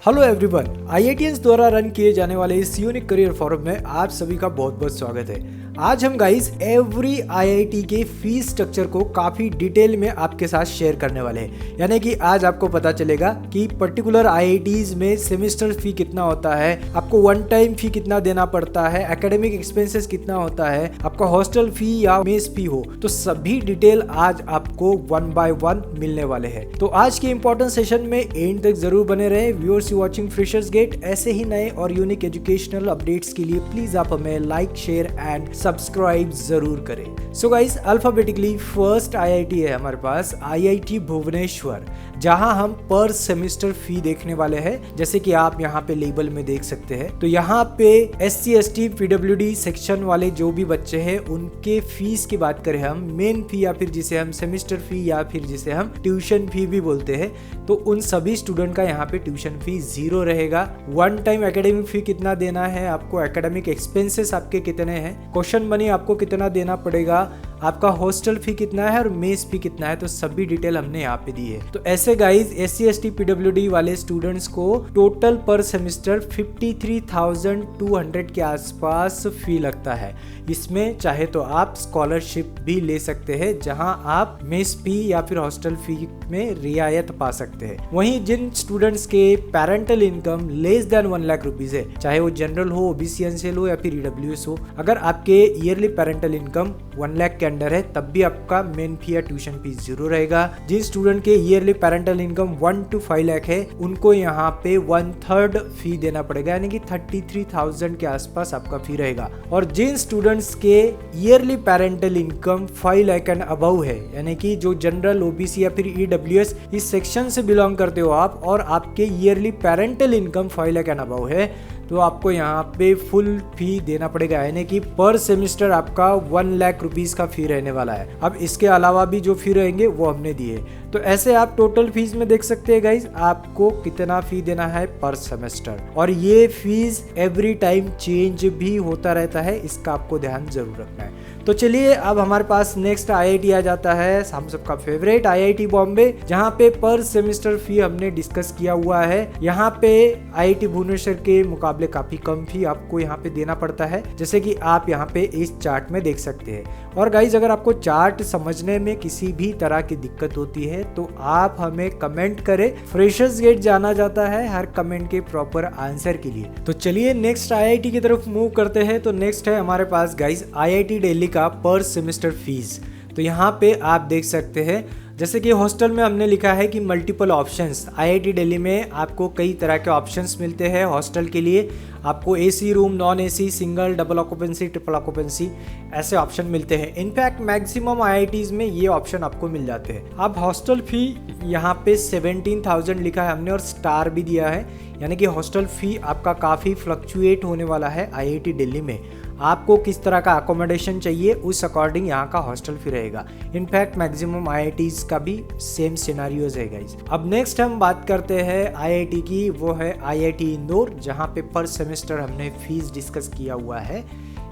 Hello everyone, IITians द्वारा run किए जाने वाले इस यूनिक करियर फोरम में आप सभी का बहुत बहुत स्वागत है। आज हम गाइस एवरी आईआईटी के फीस स्ट्रक्चर को काफी डिटेल में आपके साथ शेयर करने वाले हैं। यानी कि आज आपको पता चलेगा कि पर्टिकुलर आईआईटीज में सेमेस्टर फी कितना होता है, आपको वन टाइम फी कितना देना पड़ता है, एकेडमिक एक्सपेंसेस कितना होता है, आपका हॉस्टल फी या मेस फी हो, तो सभी डिटेल आज आपको वन बाय वन मिलने वाले हैं। तो आज के इंपॉर्टेंट सेशन में एंड तक जरूर बने रहे। व्यूअर्स वाचिंग फ्रेशर्स गेट, ऐसे ही नए और यूनिक एजुकेशनल अपडेट्स के लिए प्लीज आप हमें लाइक, शेयर एंड सब्सक्राइब जरूर करें। So guys, alphabetically first IIT है हमारे पास आईआईटी भुवनेश्वर, जहां हम पर सेमेस्टर फी देखने वाले हैं। जैसे कि आप यहाँ पे लेबल में देख सकते हैं, तो यहाँ पे SC ST PWD सेक्शन वाले जो भी बच्चे हैं उनके फीस की बात करें हम, मेन फी या फिर जिसे हम सेमेस्टर फी या फिर जिसे हम ट्यूशन फी भी बोलते हैं, तो उन सभी स्टूडेंट का यहाँ पे ट्यूशन फी 0 रहेगा। वन टाइम एकेडमिक फी कितना देना है आपको, एकेडमिक एक्सपेंसेस आपके कितने हैं, क्वेश्चन मनी आपको कितना देना पड़ेगा, आपका हॉस्टल फी कितना है और मेस फी कितना है, तो सभी डिटेल हमने यहाँ पे दी है। तो ऐसे गाइज SC ST PWD वाले स्टूडेंट्स को टोटल पर सेमेस्टर 53,200 के आसपास फी लगता है। इसमें चाहे तो आप स्कॉलरशिप भी ले सकते हैं, जहां आप मेस फी या फिर हॉस्टल फी में रियायत पा सकते हैं। वहीं जिन स्टूडेंट्स के parental income less than 1 lakh rupees है, चाहे वो जनरल हो, OBC एनसीएल हो या फिर EWS हो, अगर आपके ईयरली पेरेंटल इनकम 1 लाख के अंडर है तब भी आपका मेन फी या ट्यूशन फीस 0 रहेगा। जिन स्टूडेंट के yearly parental income 1 to 5 lakh है, उनको यहाँ पे 1/3 फी देना पड़ेगा, यानी कि 33,000 के आसपास आपका फी रहेगा। और जिन स्टूडेंट्स के yearly parental income 5 lakh and above है, यानी कि जो जनरल, OBC या फिर EWS इस सेक्शन से बिलोंग करते हो आप, और आपके yearly parental income 5 lakh and above है, तो आपको यहाँ पे फुल फी देना पड़ेगा, यानी कि पर सेमेस्टर आपका 1 लाख रुपीस का फी रहने वाला है। अब इसके अलावा भी जो फी रहेंगे वो हमने दिए। तो ऐसे आप टोटल फीस में देख सकते हैं गाइज, आपको कितना फी देना है पर सेमेस्टर, और ये फीस एवरी टाइम चेंज भी होता रहता है, इसका आपको ध्यान जरूर रखना है। तो चलिए अब हमारे पास नेक्स्ट आईआईटी आ जाता है, हम सबका फेवरेट आईआईटी बॉम्बे, जहाँ पे पर सेमेस्टर फी हमने डिस्कस किया हुआ है। यहाँ पे आईआईटी भुवनेश्वर के मुकाबले काफी कम फी आपको यहाँ पे देना पड़ता है, जैसे कि आप यहाँ पे इस चार्ट में देख सकते हैं। और गाइज, अगर आपको चार्ट समझने में किसी भी तरह की दिक्कत होती है तो आप हमें कमेंट करें, फ्रेशर्स गेट जाना जाता है हर कमेंट के प्रॉपर आंसर के लिए। तो चलिए नेक्स्ट आईआईटी की तरफ मूव करते हैं। तो नेक्स्ट है हमारे पास गाइज आईआईटी दिल्ली का पर सेमेस्टर फीस। तो यहाँ पे आप देख सकते हैं, जैसे कि हॉस्टल में हमने लिखा है कि मल्टीपल ऑप्शंस। आईआईटी दिल्ली में आपको कई तरह के ऑप्शंस मिलते हैं हॉस्टल के लिए। आपको AC room, non AC, single, double occupancy, triple occupancy, ऐसे ऑप्शन मिलते हैं। इनफैक्ट मैक्सिमम आईआईटीज में ये ऑप्शन आपको मिल जाते हैं। अब हॉस्टल फी यहाँ पे 17,000 लिखा है हमने और स्टार भी दिया है, यानी कि हॉस्टल फी आपका काफ़ी फ्लक्चुएट होने वाला है आईआईटी दिल्ली में। आपको किस तरह का अकोमोडेशन चाहिए उस अकॉर्डिंग यहाँ का हॉस्टल फी रहेगा। इनफैक्ट मैक्सिमम आईआईटीज का भी सेम सिनेरियोज है गाइस। अब नेक्स्ट हम बात करते हैं आईआईटी की, वो है आईआईटी इंदौर, जहाँ पे पर सेमेस्टर हमने फीस डिस्कस किया हुआ है।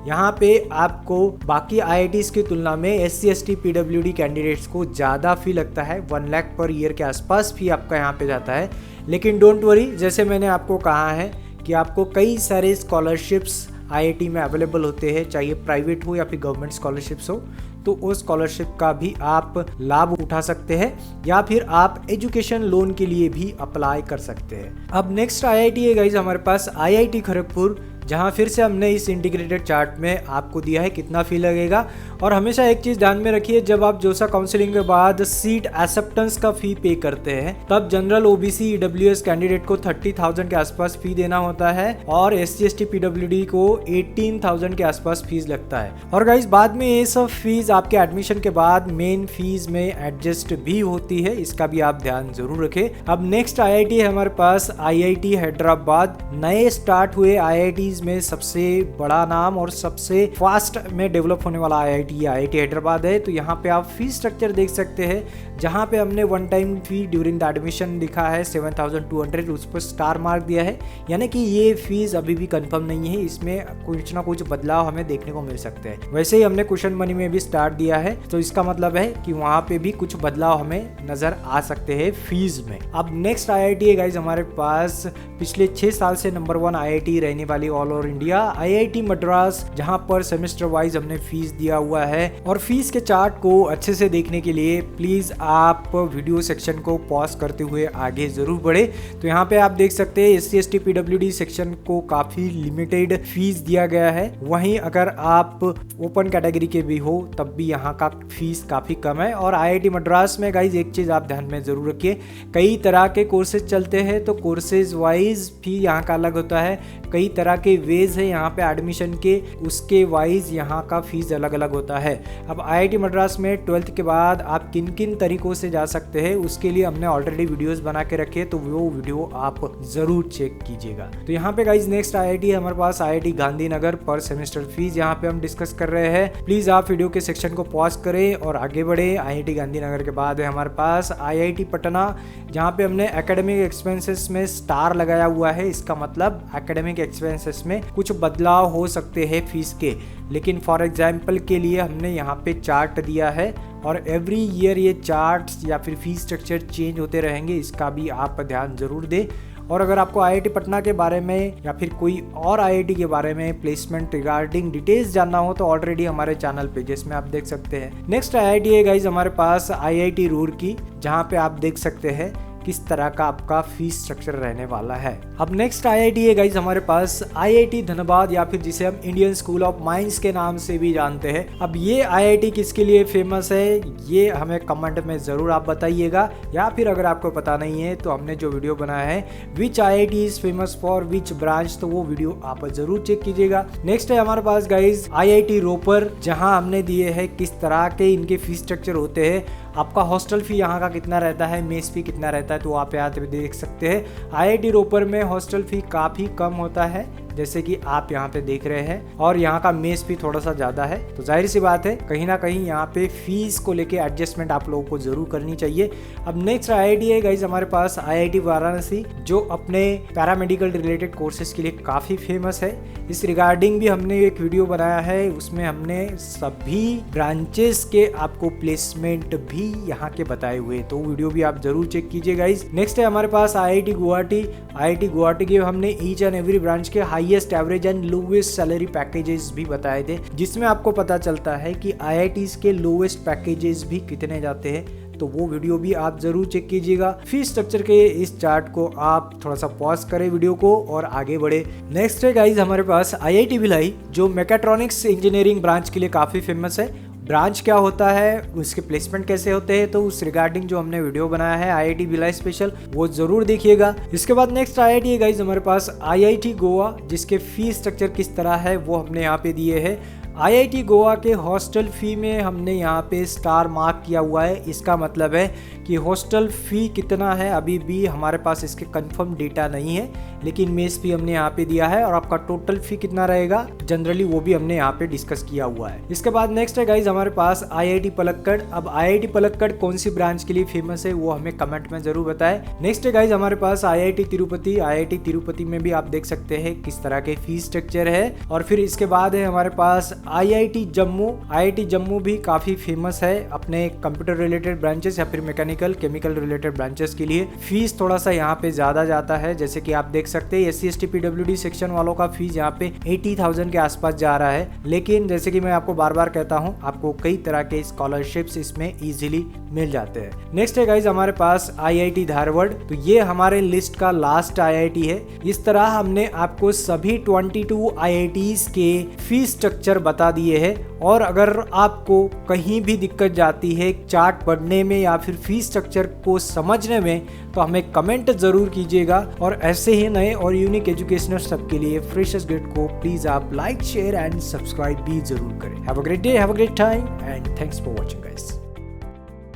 यहाँ पे आपको बाकी आईआईटीज की तुलना में SC ST PWD कैंडिडेट्स को ज़्यादा फी लगता है, 1 लाख पर ईयर के आसपास फी आपका यहाँ पे जाता है। लेकिन डोंट वरी, जैसे मैंने आपको कहा है कि आपको कई सारे स्कॉलरशिप्स आईआईटी में अवेलेबल होते हैं, चाहे प्राइवेट हो या फिर गवर्नमेंट स्कॉलरशिप्स हो, तो उस स्कॉलरशिप का भी आप लाभ उठा सकते हैं, या फिर आप एजुकेशन लोन के लिए भी अप्लाई कर सकते हैं। अब नेक्स्ट आईआईटी है गाइज हमारे पास आईआईटी खड़गपुर, जहाँ फिर से हमने इस इंटीग्रेटेड चार्ट में आपको दिया है कितना फी लगेगा। और हमेशा एक चीज ध्यान में रखिए, जब आप जोसा काउंसलिंग के बाद सीट एक्सेप्टेंस का फी पे करते हैं, तब जनरल, OBC, EWS कैंडिडेट को 30,000 के आसपास फी देना होता है, और SC ST PWD को 18,000 के आसपास फीस लगता है। और गाइज, बाद में ये सब फीस आपके एडमिशन के बाद मेन फीस में एडजस्ट भी होती है, इसका भी आप ध्यान जरूर रखें। अब नेक्स्ट आईआईटी है हमारे पास आईआईटी हैदराबाद। नए स्टार्ट हुए आईआईटी फीस में सबसे बड़ा नाम और सबसे फास्ट में डेवलप होने वाला IIT हैदराबाद है। तो यहाँ पे आप फीस स्ट्रक्चर देख सकते हैं, जहाँ पे हमने one time fee during the admission लिखा है 7200, उस पर स्टार मार्क दिया है, यानी कि ये फीस अभी भी कंफर्म नहीं है, इसमें कुछ ना कुछ बदलाव हमें देखने को मिल सकते हैं। वैसे ही हमने क्वेश्चन मनी में भी स्टार्ट दिया है, तो इसका मतलब है कि वहाँ पे भी कुछ बदलाव हमें नजर आ सकते हैं फीस में। अब नेक्स्ट IIT है गाइज हमारे पास पिछले 6 साल से नंबर 1 IIT रहने वाली all over India IIT Madras, जहाँ पर सेमेस्टर वाइज हमने फीस दिया हुआ है। और फीस के चार्ट को अच्छे से देखने के लिए प्लीज आप वीडियो सेक्शन को पॉज करते हुए आगे जरूर बढ़े। तो यहाँ पे आप देख सकते हैं SC ST PWD सेक्शन को काफी लिमिटेड फीस दिया गया है, वहीं अगर आप ओपन कैटेगरी के भी हो तब भी यहाँ का फीस काफी कम है। और IIT मद्रास में गाइज एक चीज आप ध्यान में जरूर रखिए, कई तरह के कोर्सेज चलते हैं, तो कोर्सेज वाइज फी यहाँ का अलग होता है, कई तरह के वेज है यहाँ पे एडमिशन के, उसके वाइज यहाँ का फीस अलग अलग होता है। अब IIT मद्रास में 12th के बाद आप किन किन तरीकों से जा सकते हैं उसके लिए हमने ऑलरेडी वीडियोस बना के रखे, तो वो वीडियो आप जरूर चेक कीजिएगा। तो यहाँ पे गाइज नेक्स्ट IIT है हमारे पास IIT गांधीनगर, पर सेमेस्टर फीस यहाँ पे हम डिस्कस कर रहे हैं। प्लीज आप वीडियो के सेक्शन को पॉज करें और आगे बढ़े। IIT गांधीनगर के बाद है हमारे पास IIT पटना, जहाँ पे हमने एकेडमिक एक्सपेंसेस में स्टार लगाया हुआ है, इसका मतलब एकेडमिक एक्सपेंसेस में कुछ बदलाव हो सकते हैं फीस के, लेकिन फॉर एग्जाम्पल के लिए हमने यहाँ पे चार्ट दिया है और एवरी ईयर ये चार्ट्स या फिर फीस स्ट्रक्चर चेंज होते रहेंगे, इसका भी आप ध्यान जरूर दें। और अगर आपको IIT पटना के बारे में या फिर कोई और IIT के बारे में प्लेसमेंट रिगार्डिंग डिटेल्स जानना हो तो ऑलरेडी हमारे चैनल पेजेस में आप देख सकते हैं। नेक्स्ट IIT है गाइज हमारे पास IIT रुड़की, जहाँ पे आप देख सकते हैं किस तरह का आपका फीस स्ट्रक्चर रहने वाला है। अब नेक्स्ट IIT है गाइज हमारे पास IIT धनबाद, या फिर जिसे हम इंडियन स्कूल ऑफ माइंस के नाम से भी जानते हैं। अब ये IIT किसके लिए फेमस है ये हमें कमेंट में जरूर आप बताइएगा, या फिर अगर आपको पता नहीं है तो हमने जो वीडियो बनाया है विच IIT is famous for which branch, तो वो वीडियो आप जरूर चेक कीजिएगा। नेक्स्ट है हमारे पास गाइज IIT रोपर, जहाँ हमने दिए है किस तरह के इनके फीस स्ट्रक्चर होते हैं, आपका हॉस्टल फी यहाँ का कितना रहता है, मेस फी कितना रहता है, तो आप यहाँ पे देख सकते हैं। IIT रोपर में हॉस्टल फी काफ़ी कम होता है, जैसे कि आप यहाँ पे देख रहे हैं, और यहाँ का मेस फी थोड़ा सा ज़्यादा है, तो जाहिर सी बात है कहीं ना कहीं यहाँ पे फीस को लेके एडजस्टमेंट आप लोगों को जरूर करनी चाहिए। अब नेक्स्ट IIT है गाइज हमारे पास IIT वाराणसी, जो अपने पैरामेडिकल रिलेटेड कोर्सेज के लिए काफ़ी फेमस है। इस रिगार्डिंग भी हमने एक वीडियो बनाया है, उसमें हमने सभी ब्रांचेस के आपको प्लेसमेंट भी यहाँ के बताए हुए, तो वीडियो भी आप जरूर चेक कीजिए गाइज। नेक्स्ट है हमारे पास IIT गुवाहाटी। IIT गुवाहाटी के हमने ईच एंड एवरी ब्रांच के highest average and lowest salary packages भी बताए थे, जिसमें आपको पता चलता है कि IITs के लोवेस्ट पैकेजेस भी कितने जाते हैं, तो वो वीडियो भी आप जरूर चेक कीजिएगा। फीस स्ट्रक्चर के इस चार्ट को आप थोड़ा सा पॉज करें वीडियो को और आगे बढ़े। नेक्स्ट है गाइज हमारे पास IIT भिलाई, जो मैकेट्रॉनिक्स इंजीनियरिंग ब्रांच के लिए काफी फेमस है। ब्रांच क्या होता है, उसके प्लेसमेंट कैसे होते हैं, तो उस रिगार्डिंग जो हमने वीडियो बनाया है IIT भिलाई स्पेशल, वो जरूर देखिएगा। इसके बाद नेक्स्ट IIT है गाइज हमारे पास IIT गोवा, जिसके फीस स्ट्रक्चर किस तरह है वो हमने यहाँ पे दिए हैं। IIT गोवा के हॉस्टल फी में हमने यहाँ पे स्टार मार्क किया हुआ है, इसका मतलब है कि हॉस्टल फी कितना है अभी भी हमारे पास इसके कंफर्म डेटा नहीं है, लेकिन मेस फी हमने यहाँ पे दिया है, और आपका टोटल फी कितना रहेगा जनरली वो भी हमने यहाँ पे डिस्कस किया हुआ है। इसके बाद नेक्स्ट है गाइज हमारे पास IIT पलक्कड़। अब IIT पलक्कड़ कौन सी ब्रांच के लिए फेमस है वो हमें कमेंट में जरूर बताएं। नेक्स्ट है गाइज हमारे पास IIT तिरुपति। IIT तिरुपति में भी आप देख सकते हैं किस तरह के फीस स्ट्रक्चर है। और फिर इसके बाद है हमारे पास IIT जम्मू। IIT जम्मू भी काफी फेमस है अपने कंप्यूटर रिलेटेड ब्रांचेस या फिर मैकेनिकल केमिकल रिलेटेड ब्रांचेस के लिए। फीस थोड़ा सा यहाँ पे ज्यादा जाता है, जैसे कि आप देख सकते हैं SC ST PWD सेक्शन वालों का फीस यहाँ पे 80,000 के आसपास जा रहा है, लेकिन जैसे कि मैं आपको बार बार कहता हूँ आपको कई तरह के स्कॉलरशिप्स इसमें इजीली मिल जाते हैं। नेक्स्ट है गाइज हमारे पास IIT धारवाड़। तो ये हमारे लिस्ट का लास्ट IIT है। इस तरह हमने आपको सभी 22 IITs के फीस स्ट्रक्चर बता दिए हैं, और अगर आपको कहीं भी दिक्कत जाती है चार्ट पढ़ने में या फिर फीस स्ट्रक्चर को समझने में तो हमें कमेंट जरूर कीजिएगा। और ऐसे ही नए और यूनिक एजुकेशनल स्टफ के लिए फ्रेशर्स ग्रिड को प्लीज आप लाइक शेयर एंड सब्सक्राइब भी जरूर करें। Have a great day, have a great time and thanks for watching guys.